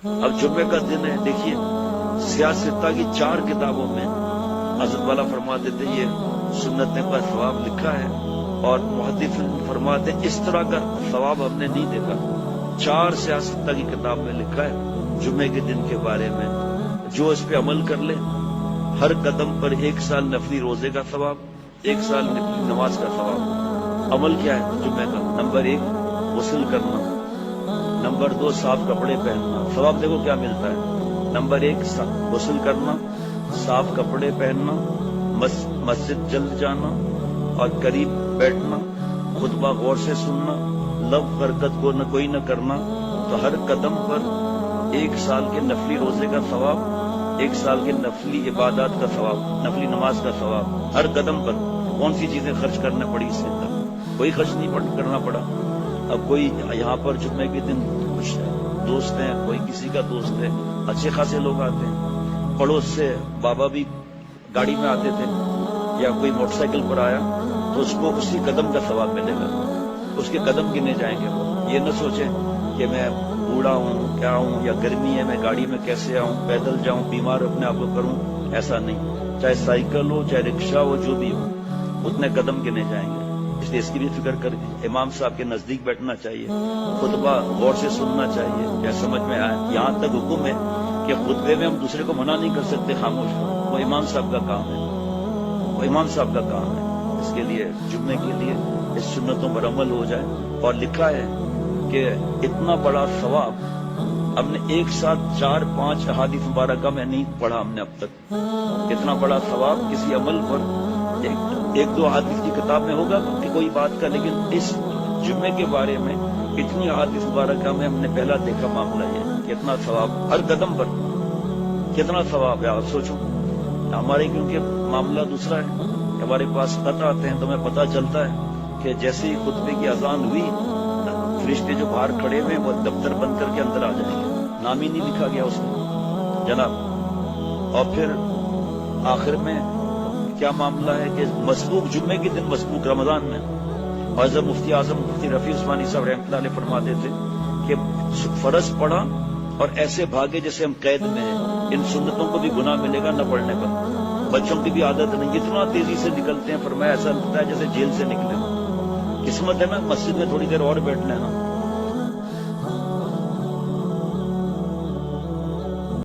اب جمعے کا دن ہے، دیکھیے سیاستہ کی 4 کتابوں میں حضرت والا فرماتے تھے یہ سنتیں کا ثواب لکھا ہے، اور محدث فرماتے ہیں اس طرح کا ثواب ہم نے نہیں دیکھا۔ 4 سیاستہ کی کتاب میں لکھا ہے جمعے کے دن کے بارے میں، جو اس پہ عمل کر لے ہر قدم پر 1 سال نفلی روزے کا ثواب، 1 سال نفلی نماز کا ثواب۔ عمل کیا ہے جمعے کا؟ نمبر 1 غسل کرنا، نمبر 2 صاف کپڑے پہننا، ثواب دیکھو کیا ملتا ہے۔ نمبر 1 غسل کرنا، صاف کپڑے پہننا، مسجد جلد جانا اور قریب بیٹھنا، خطبہ غور سے سننا، لفظ برکت کو نہ کوئی نہ کرنا، تو ہر قدم پر 1 سال کے نفلی روزے کا ثواب، 1 سال کے نفلی عبادات کا ثواب، نفلی نماز کا ثواب۔ ہر قدم پر کون سی چیزیں خرچ کرنا پڑی اس سے اندر؟ کوئی خرچ نہیں کرنا پڑا۔ اب کوئی یہاں پر جمعے کے دن کچھ دوست ہیں، کوئی کسی کا دوست ہے، اچھے خاصے لوگ آتے ہیں، پڑوس سے بابا بھی گاڑی میں آتے تھے یا کوئی موٹر سائیکل پر آیا تو اس کو اسی قدم کا ثواب ملے گا، اس کے قدم گنے جائیں گے۔ وہ یہ نہ سوچیں کہ میں بوڑھا ہوں کیا ہوں یا گرمی ہے میں گاڑی میں کیسے آؤں، پیدل جاؤں، بیمار اپنے آپ کو کروں، ایسا نہیں۔ چاہے سائیکل ہو چاہے رکشہ ہو، جو بھی ہو اتنے قدم گنے جائیں گے۔ اس لیے اس کی بھی فکر کر کے امام صاحب کے نزدیک بیٹھنا چاہیے، خطبہ غور سے سننا چاہیے، کیا سمجھ میں آئے۔ یہاں تک حکم ہے کہ خطبے میں ہم دوسرے کو منع نہیں کر سکتے، خاموش ہو، وہ امام صاحب کا کام ہے، وہ امام صاحب کا کام ہے۔ اس کے لیے جمعے کے لیے اس سنتوں پر عمل ہو جائے۔ اور لکھا ہے کہ اتنا بڑا ثواب ہم نے ایک ساتھ 4-5 احادیث مبارکہ میں نہیں پڑھا ہم نے اب تک۔ اتنا بڑا ثواب کسی عمل پر 1-2 احادیث کی کتاب میں ہوگا کہ کوئی بات کا، لیکن اس جمعے کے بارے میں اتنی احادیث مبارکہ میں ہم نے پہلا دیکھا معاملہ یہ کہ اتنا ثواب ہر قدم پر، کتنا ثواب ہے آپ سوچو۔ ہمارے کیونکہ معاملہ دوسرا ہے، ہمارے پاس خط آتے ہیں تو ہمیں پتہ چلتا ہے کہ جیسے ہی خطبے کی اذان ہوئی فرشتے جو باہر کھڑے ہوئے وہ دفتر بند کر کے اندر آ جائیں گے، نام ہی نہیں لکھا گیا اس میں جناب۔ اور پھر آخر میں کیا معاملہ ہے کہ مسبوق جمعے کے دن مسبوق رمضان میں حضرت مفتی اعظم مفتی رفیع عثمانی صاحب رحمۃ اللہ علیہ فرماتے تھے کہ فرض پڑھا اور ایسے بھاگے جیسے ہم قید میں ہیں، ان سنتوں کو بھی گناہ ملے گا نہ پڑھنے پر۔ بچوں کی بھی عادت نہیں، اتنا تیزی سے نکلتے ہیں، فرمایا ایسا لگتا ہے جیسے جیل سے نکلے۔ قسمت ہے نا مسجد میں تھوڑی دیر اور بیٹھنا ہے نا۔